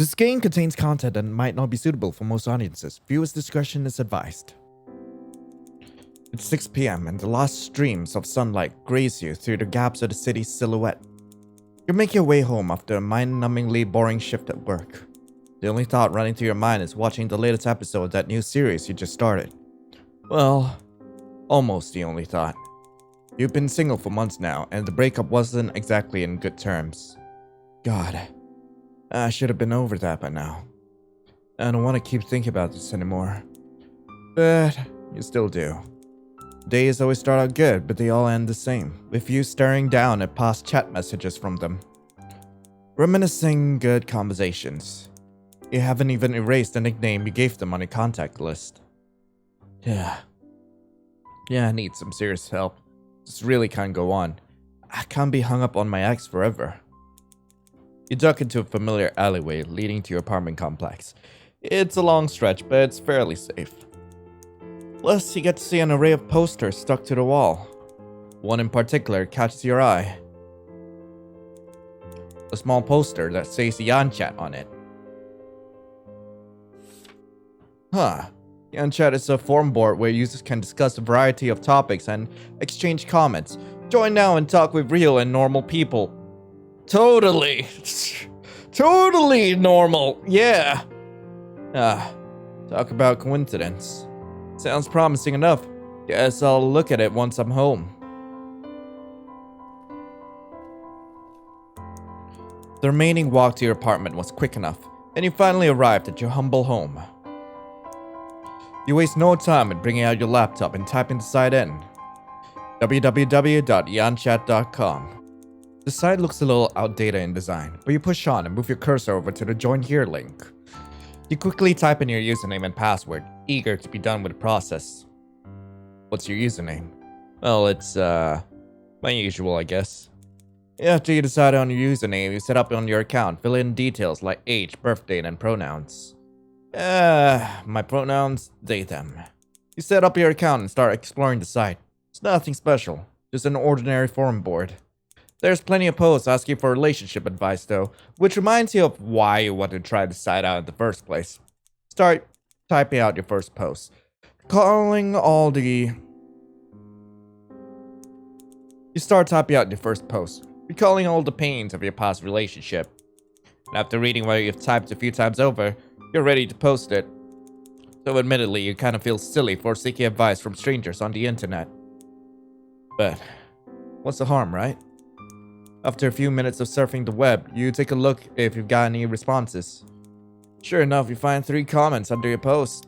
This game contains content that might not be suitable for most audiences. Viewers' discretion is advised. It's 6 p.m. and the last streams of sunlight graze you through the gaps of the city's silhouette. You make your way home after a mind-numbingly boring shift at work. The only thought running through your mind is watching the latest episode of that new series you just started. Well, almost the only thought. You've been single for months now, and the breakup wasn't exactly in good terms. God, I should have been over that by now. I don't want to keep thinking about this anymore. But you still do. Days always start out good, but they all end the same, with you staring down at past chat messages from them. Reminiscing good conversations. You haven't even erased the nickname you gave them on your contact list. Yeah, I need some serious help. This really can't go on. I can't be hung up on my ex forever. You duck into a familiar alleyway leading to your apartment complex. It's a long stretch, but it's fairly safe. Plus, you get to see an array of posters stuck to the wall. One in particular catches your eye. A small poster that says Yanchat on it. Yanchat is a forum board where users can discuss a variety of topics and exchange comments. Join now and talk with real and normal people. Totally normal, yeah. Talk about coincidence. Sounds promising enough. Guess I'll look at it once I'm home. The remaining walk to your apartment was quick enough, and you finally arrived at your humble home. You waste no time in bringing out your laptop and typing the site in. www.yanchat.com. The site looks a little outdated in design, but you push on and move your cursor over to the Join Here link. You quickly type in your username and password, eager to be done with the process. What's your username? Well, it's, my usual, I guess. After you decide on your username, you set up on your account, fill in details like age, birth date, and pronouns. My pronouns, they, them. You set up your account and start exploring the site. It's nothing special, just an ordinary forum board. There's plenty of posts asking for relationship advice though, which reminds you of why you want to try the site out in the first place. Start typing out your first post. You start typing out your first post, recalling all the pains of your past relationship. And after reading what you've typed a few times over, you're ready to post it. So admittedly, you kind of feel silly for seeking advice from strangers on the internet. But what's the harm, right? After a few minutes of surfing the web, you take a look if you've got any responses. Sure enough, you find 3 comments under your post.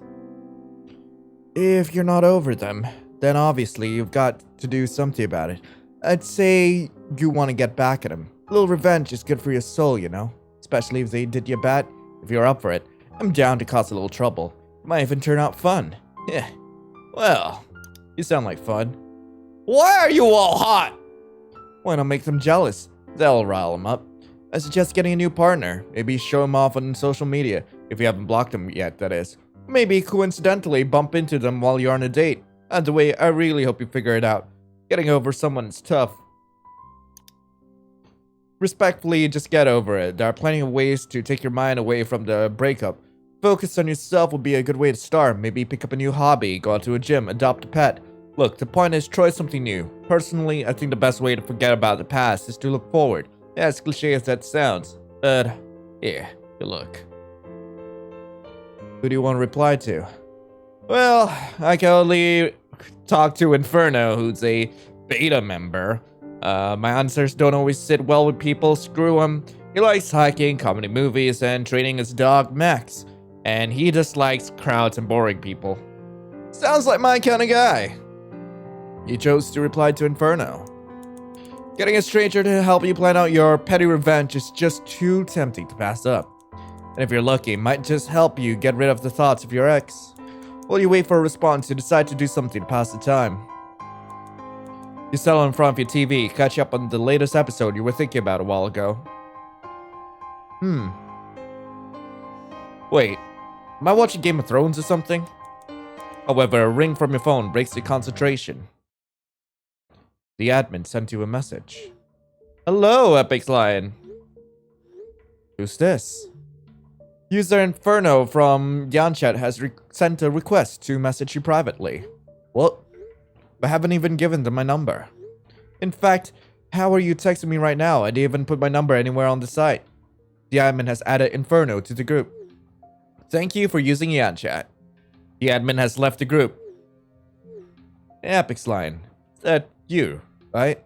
If you're not over them, then obviously you've got to do something about it. I'd say you want to get back at them. A little revenge is good for your soul, you know? Especially if they did you bad. If you're up for it, I'm down to cause a little trouble. It might even turn out fun. Yeah. Well, you sound like fun. Why are you all hot? Why not make them jealous? That'll rile them up. I suggest getting a new partner. Maybe show them off on social media, if you haven't blocked them yet, that is. Maybe coincidentally bump into them while you're on a date. Either way, I really hope you figure it out. Getting over someone is tough. Respectfully, just get over it. There are plenty of ways to take your mind away from the breakup. Focus on yourself would be a good way to start. Maybe pick up a new hobby, go out to a gym, adopt a pet. Look, the point is try something new. Personally, I think the best way to forget about the past is to look forward. As cliche as that sounds. But, yeah, good luck. Who do you want to reply to? Well, I can only talk to Infern0's, who's a beta member. My answers don't always sit well with people, screw him. He likes hiking, comedy movies, and training his dog, Max. And he dislikes crowds and boring people. Sounds like my kind of guy. You chose to reply to Infern0. Getting a stranger to help you plan out your petty revenge is just too tempting to pass up. And if you're lucky, it might just help you get rid of the thoughts of your ex. While you wait for a response, you decide to do something to pass the time. You settle in front of your TV, catch up on the latest episode you were thinking about a while ago. Wait, am I watching Game of Thrones or something? However, a ring from your phone breaks your concentration. The admin sent you a message. Hello, EpyksLion. Who's this? User Inferno from Yanchat has sent a request to message you privately. What? I haven't even given them my number. In fact, how are you texting me right now? I didn't even put my number anywhere on the site. The admin has added Inferno to the group. Thank you for using Yanchat. The admin has left the group. EpyksLion. Is that you, right?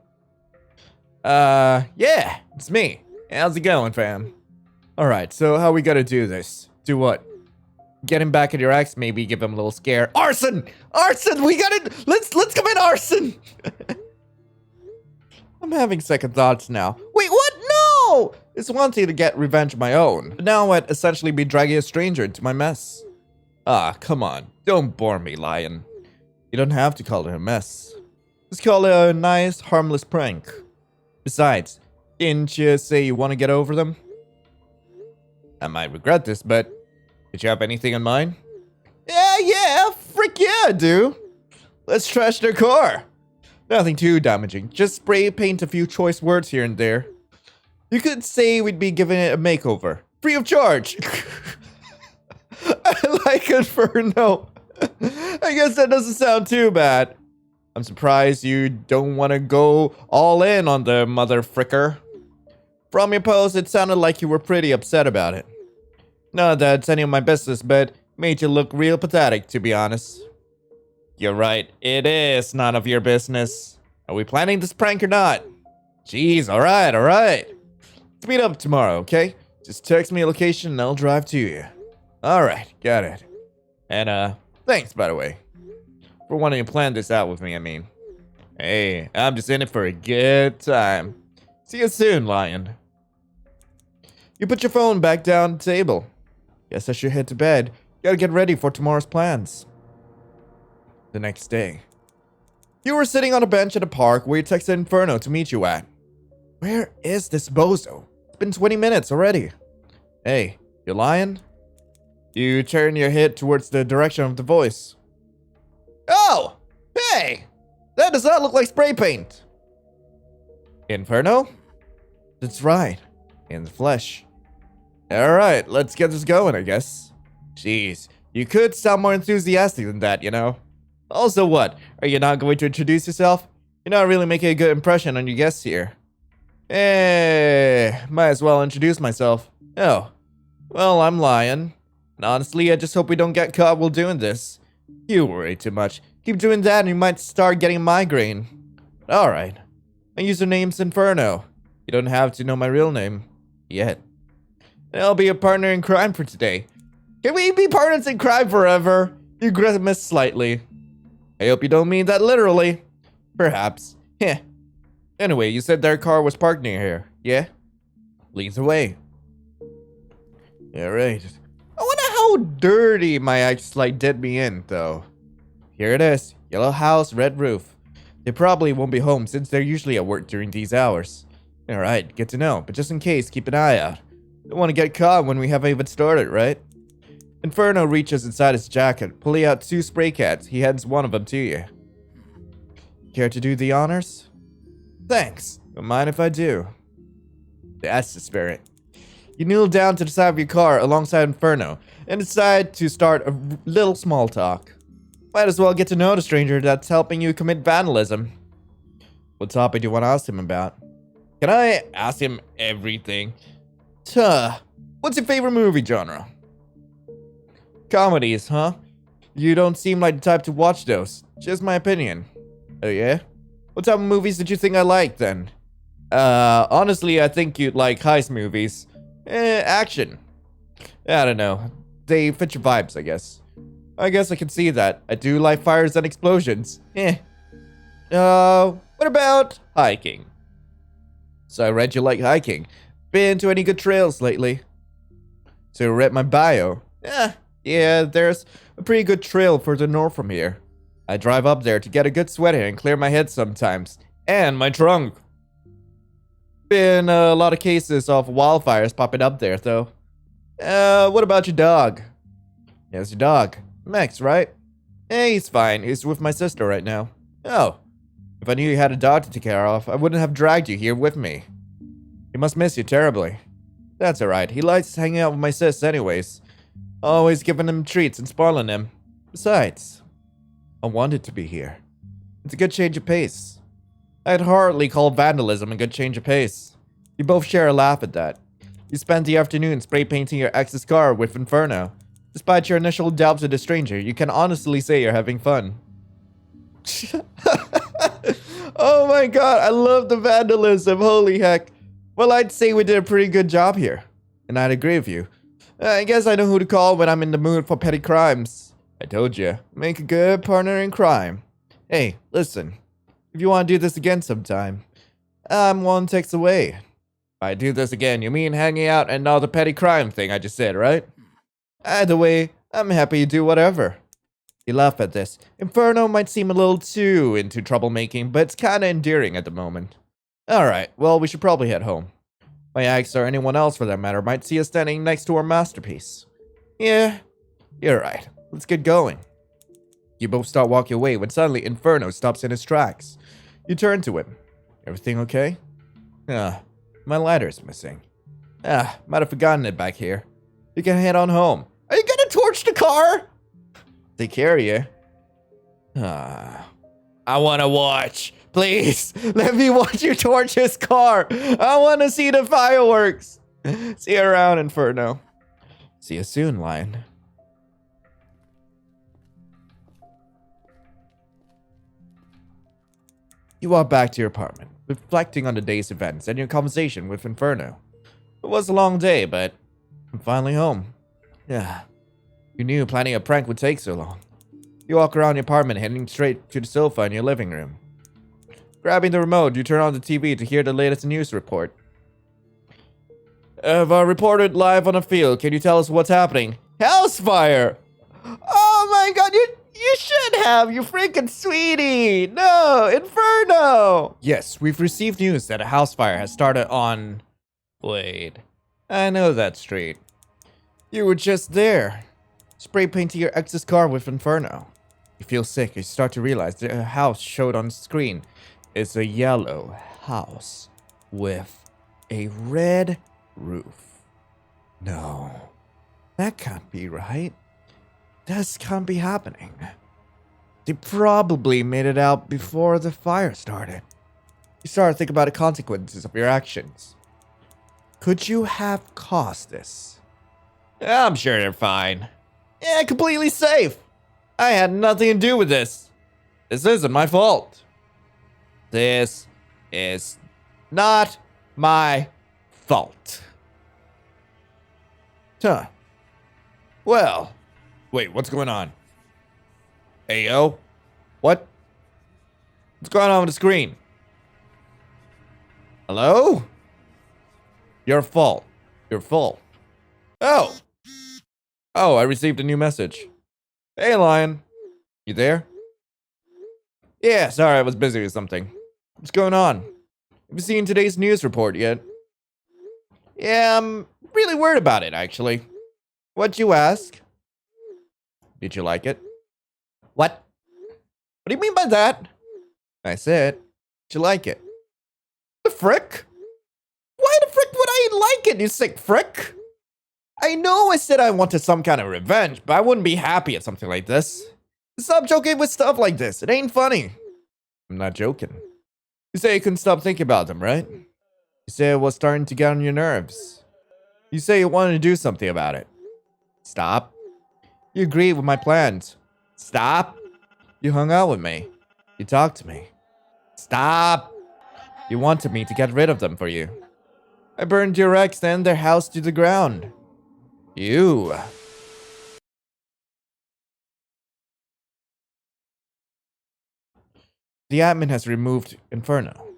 Yeah, it's me. How's it going, fam? Alright, so how we gotta do this? Do what? Get him back at your ex, maybe give him a little scare. Arson! Arson! We gotta... Let's come in, Arson! I'm having second thoughts now. Wait, what? No! It's one thing to get revenge of my own, but now I'd essentially be dragging a stranger into my mess. Ah, come on. Don't bore me, Lion. You don't have to call it a mess. Just call it a nice, harmless prank. Besides, didn't you say you want to get over them? I might regret this, but did you have anything in mind? Yeah, frick yeah, I do. Let's trash their car. Nothing too damaging, just spray paint a few choice words here and there. You could say we'd be giving it a makeover, free of charge. I like Inferno. I guess that doesn't sound too bad. I'm surprised you don't want to go all in on the mother fricker. From your post, it sounded like you were pretty upset about it. Not that it's any of my business, but made you look real pathetic, to be honest. You're right, it is none of your business. Are we planning this prank or not? Jeez, alright. Let's meet up tomorrow, okay? Just text me a location and I'll drive to you. Alright, got it. And, thanks, by the way. For wanting to plan this out with me, I mean. Hey, I'm just in it for a good time. See you soon, Lion. You put your phone back down the table. Guess I should head to bed. Gotta get ready for tomorrow's plans. The next day. You were sitting on a bench at a park where you texted Inferno to meet you at. Where is this bozo? It's been 20 minutes already. Hey, you lying? You turn your head towards the direction of the voice. Oh! Hey! That does not look like spray paint! Inferno? That's right. In the flesh. Alright, let's get this going, I guess. Jeez, you could sound more enthusiastic than that, you know? Also what? Are you not going to introduce yourself? You're not really making a good impression on your guests here. Might as well introduce myself. Oh. Well, I'm Lion. And honestly, I just hope we don't get caught while doing this. You worry too much. Keep doing that and you might start getting a migraine. Alright. My username's Inferno. You don't have to know my real name. Yet. And I'll be a partner in crime for today. Can we be partners in crime forever? You grimace slightly. I hope you don't mean that literally. Perhaps. Heh. Anyway, you said their car was parked near here, yeah? Leads away. Alright. I wonder how dirty my EpyksLion did me in, though. Here it is. Yellow house, red roof. They probably won't be home since they're usually at work during these hours. Alright, good to know. But just in case, keep an eye out. Don't want to get caught when we haven't even started, right? Inferno reaches inside his jacket, pulling out 2 spray cans. He hands one of them to you. Care to do the honors? Thanks. Don't mind if I do. That's the spirit. You kneel down to the side of your car alongside Inferno and decide to start a little small talk. Might as well get to know the stranger that's helping you commit vandalism. What topic do you want to ask him about? Can I ask him everything? What's your favorite movie genre? Comedies, huh? You don't seem like the type to watch those. Just my opinion. Oh yeah? What type of movies did you think I liked then? Honestly, I think you'd like heist movies. Action. I don't know. They fit your vibes, I guess. I guess I can see that. I do like fires and explosions. What about hiking? So I read you like hiking. Been to any good trails lately? So you read my bio? Yeah, there's a pretty good trail further north from here. I drive up there to get a good sweat in and clear my head sometimes. And my trunk. Been a lot of cases of wildfires popping up there, though. What about your dog? Yes, your dog. Max, right? He's fine. He's with my sister right now. Oh. If I knew you had a dog to take care of, I wouldn't have dragged you here with me. He must miss you terribly. That's alright. He likes hanging out with my sis anyways. Always giving him treats and spoiling him. Besides, I wanted to be here. It's a good change of pace. I'd hardly call vandalism a good change of pace. You both share a laugh at that. You spent the afternoon spray painting your ex's car with Inferno. Despite your initial doubts of the stranger, you can honestly say you're having fun. Oh my god, I love the vandalism, holy heck. Well, I'd say we did a pretty good job here. And I'd agree with you. I guess I know who to call when I'm in the mood for petty crimes. I told you, make a good partner in crime. Hey, listen. If you want to do this again sometime, I'm one text away. If I do this again, you mean hanging out and not the petty crime thing I just said, right? Either way, I'm happy you do whatever. You laugh at this. Inferno might seem a little too into troublemaking, but it's kinda endearing at the moment. Alright, well, we should probably head home. My ex, or anyone else for that matter, might see us standing next to our masterpiece. Yeah, you're right. Let's get going. You both start walking away when suddenly Inferno stops in his tracks. You turn to him. Everything okay? My lighter's missing. Might have forgotten it back here. You can head on home. Are you gonna torch the car? Take care of you. I wanna watch. Please, let me watch you torch his car. I wanna see the fireworks. See you around, Inferno. See you soon, Lion. You walk back to your apartment, reflecting on the day's events and your conversation with Inferno. It was a long day, but I'm finally home. Yeah, you knew planning a prank would take so long. You walk around your apartment, heading straight to the sofa in your living room. Grabbing the remote, you turn on the TV to hear the latest news report. Reported live on the field. Can you tell us what's happening? House fire! Oh my god, you should have, you freaking sweetie! No, Inferno! Yes, we've received news that a house fire has started on... Wait, I know that street. You were just there. Spray painting your ex's car with Inferno. You feel sick as you start to realize the house showed on the screen is a yellow house with a red roof. No, that can't be right. This can't be happening. They probably made it out before the fire started. You start to think about the consequences of your actions. Could you have caused this? I'm sure they're fine. Yeah, completely safe. I had nothing to do with this. This isn't my fault. This is not my fault. Huh. Well, wait, what's going on? Hey, yo? What? What's going on with the screen? Hello? Your fault. Your fault. Oh! Oh, I received a new message. Hey, Lion. You there? Yeah, sorry, I was busy with something. What's going on? Have you seen today's news report yet? Yeah, I'm really worried about it, actually. What'd you ask? Did you like it? What? What do you mean by that? I said, did you like it? The frick? Why the frick would I like it, you sick frick? I know I said I wanted some kind of revenge, but I wouldn't be happy at something like this. Stop joking with stuff like this. It ain't funny. I'm not joking. You say you couldn't stop thinking about them, right? You say it was starting to get on your nerves. You say you wanted to do something about it. Stop. You agreed with my plans. Stop. You hung out with me. You talked to me. Stop. You wanted me to get rid of them for you. I burned your ex and their house to the ground. You. The admin has removed Inferno.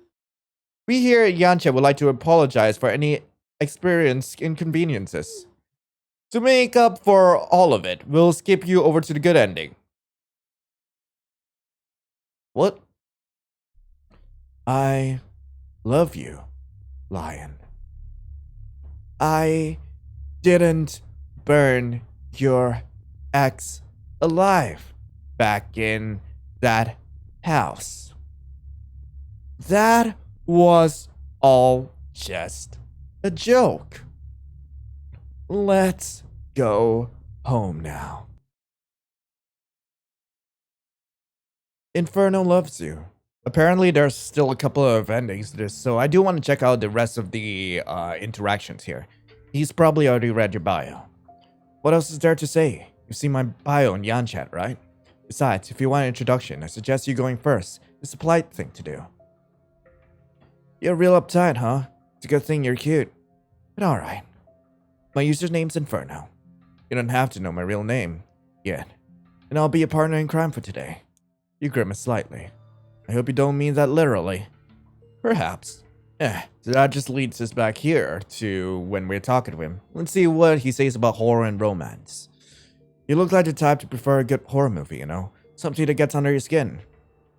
We here at Yanchat would like to apologize for any experienced inconveniences. To make up for all of it, we'll skip you over to the good ending. What? I love you, Lion. I didn't burn your ex alive back in that house. That was all just a joke. Let's go home now. Inferno loves you. Apparently, there's still a couple of endings to this, so I do want to check out the rest of the interactions here. He's probably already read your bio. What else is there to say? You've seen my bio in Yanchat, right? Besides, if you want an introduction, I suggest you going first. It's a polite thing to do. You're real uptight, huh? It's a good thing you're cute. But alright. My username's Inferno. You don't have to know my real name yet. And I'll be a partner in crime for today. You grimace slightly. I hope you don't mean that literally. Perhaps. So that just leads us back here to when we're talking to him. Let's see what he says about horror and romance. You look like the type to prefer a good horror movie, you know? Something that gets under your skin.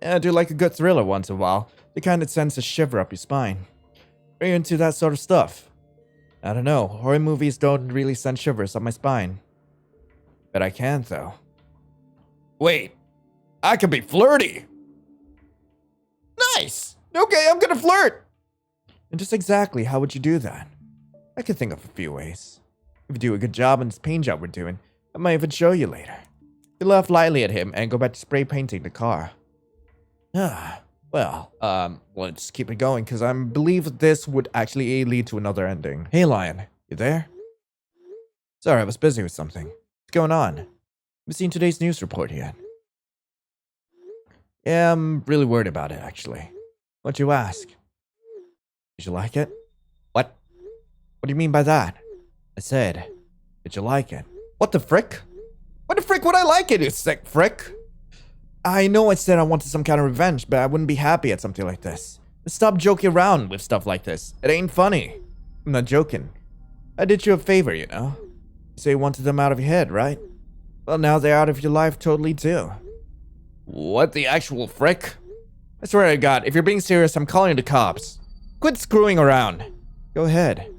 I do like a good thriller once in a while. The kind that sends a shiver up your spine. Are you into that sort of stuff? I don't know. Horror movies don't really send shivers up my spine. But I can, though. Wait. I can be flirty! Nice! Okay, I'm gonna flirt! And just exactly how would you do that? I can think of a few ways. If you do a good job on this paint job we're doing, I might even show you later. You laugh lightly at him and go back to spray painting the car. Well, let's keep it going, because I believe this would actually lead to another ending. Hey, Lion, you there? Sorry, I was busy with something. What's going on? Have you seen today's news report yet? Yeah, I'm really worried about it, actually. What'd you ask? Did you like it? What? What do you mean by that? I said, did you like it? What the frick? What the frick would I like it, you sick frick? I know I said I wanted some kind of revenge, but I wouldn't be happy at something like this. Stop joking around with stuff like this. It ain't funny. I'm not joking. I did you a favor, you know? You say you wanted them out of your head, right? Well, now they're out of your life totally too. What the actual frick? I swear to God, if you're being serious, I'm calling the cops. Quit screwing around. Go ahead.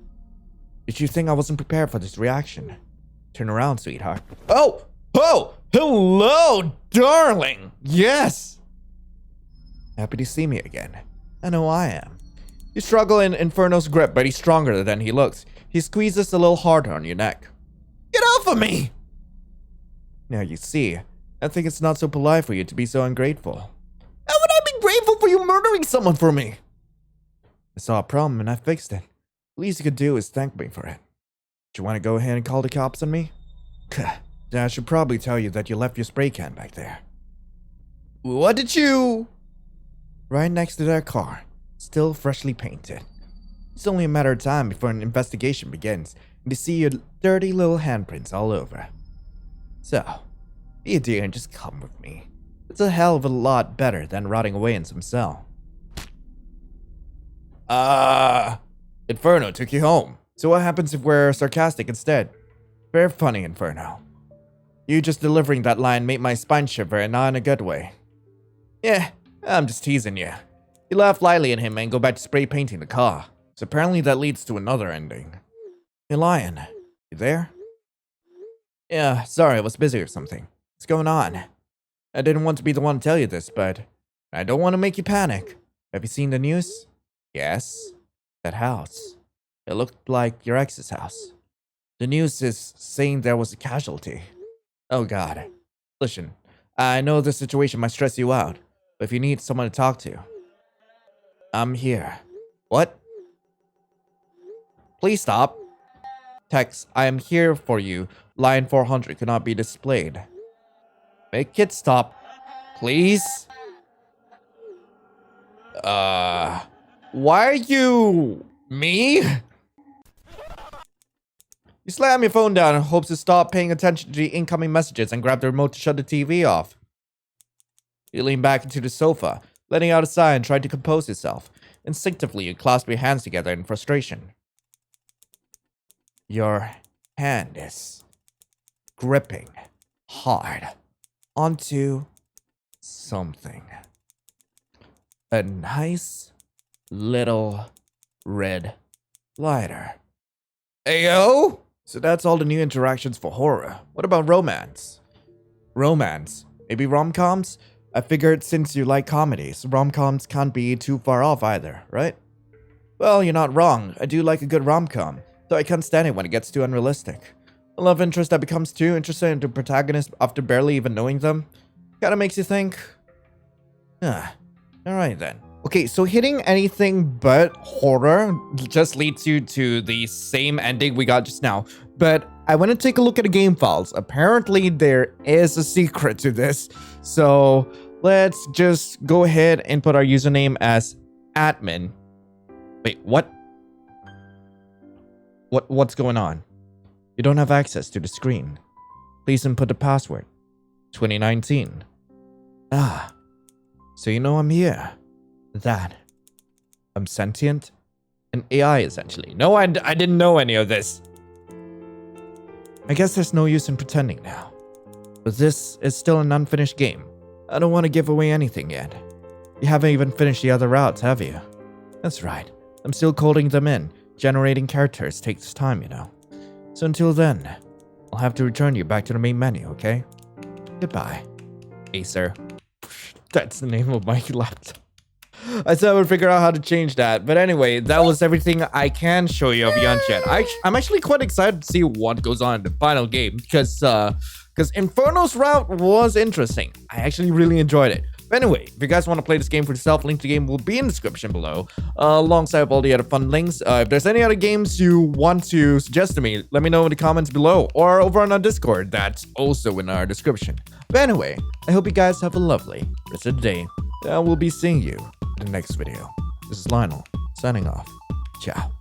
Did you think I wasn't prepared for this reaction? Turn around, sweetheart. Oh! Oh! Hello, darling! Yes! Happy to see me again. I know I am. You struggle in Infern0's grip, but he's stronger than he looks. He squeezes a little harder on your neck. Get off of me! Now you see, I think it's not so polite for you to be so ungrateful. How would I be grateful for you murdering someone for me? I saw a problem and I fixed it. The least you could do is thank me for it. Do you want to go ahead and call the cops on me? Then I should probably tell you that you left your spray can back there. What did you... Right next to their car, still freshly painted. It's only a matter of time before an investigation begins, and to see your dirty little handprints all over. So, be a dear and just come with me. It's a hell of a lot better than rotting away in some cell. Inferno took you home. So what happens if we're sarcastic instead? Very funny, Inferno. You just delivering that line made my spine shiver, and not in a good way. Yeah, I'm just teasing you. You laugh lightly at him and go back to spray painting the car. So apparently that leads to another ending. Hey, Lion, you there? Yeah, sorry, I was busy with something. What's going on? I didn't want to be the one to tell you this, but I don't want to make you panic. Have you seen the news? Yes. That house. It looked like your ex's house. The news is saying there was a casualty. Oh God. Listen, I know this situation might stress you out, but if you need someone to talk to, I'm here. What? Please stop. Text, I am here for you. Line 400 cannot be displayed. Make it stop, please. Why are you... Me? You slam your phone down and hopes to stop paying attention to the incoming messages and grab the remote to shut the TV off. You lean back into the sofa, letting out a sigh and try to compose yourself. Instinctively, you clasp your hands together in frustration. Your hand is gripping hard onto something. A nice little red lighter. Ayo! So that's all the new interactions for horror. What about romance? Romance? Maybe rom-coms? I figured since you like comedies, rom-coms can't be too far off either, right? Well, you're not wrong. I do like a good rom-com. though I can't stand it when it gets too unrealistic. A love interest that becomes too interested in the protagonist after barely even knowing them. Kinda makes you think. Alright then. Okay, so hitting anything but horror just leads you to the same ending we got just now. But I want to take a look at the game files. Apparently, there is a secret to this. So let's just go ahead and put our username as admin. Wait, what? What's going on? You don't have access to the screen. Please input the password. 2019. So you know I'm here. That I'm sentient? An AI, essentially. No, I didn't know any of this. I guess there's no use in pretending now. But this is still an unfinished game. I don't want to give away anything yet. You haven't even finished the other routes, have you? That's right. I'm still coding them in. Generating characters takes time, you know. So until then, I'll have to return you back to the main menu, okay? Goodbye. Acer. That's the name of my laptop. I said I would figure out how to change that. But anyway, that was everything I can show you of Yanchat. I'm actually quite excited to see what goes on in the final game. Because Infern0's route was interesting. I actually really enjoyed it. But anyway, if you guys want to play this game for yourself, link to the game will be in the description below. Alongside all the other fun links. If there's any other games you want to suggest to me, let me know in the comments below. Or over on our Discord, that's also in our description. But anyway, I hope you guys have a lovely rest of the day. I will be seeing you in the next video. This is Lionel, signing off. Ciao.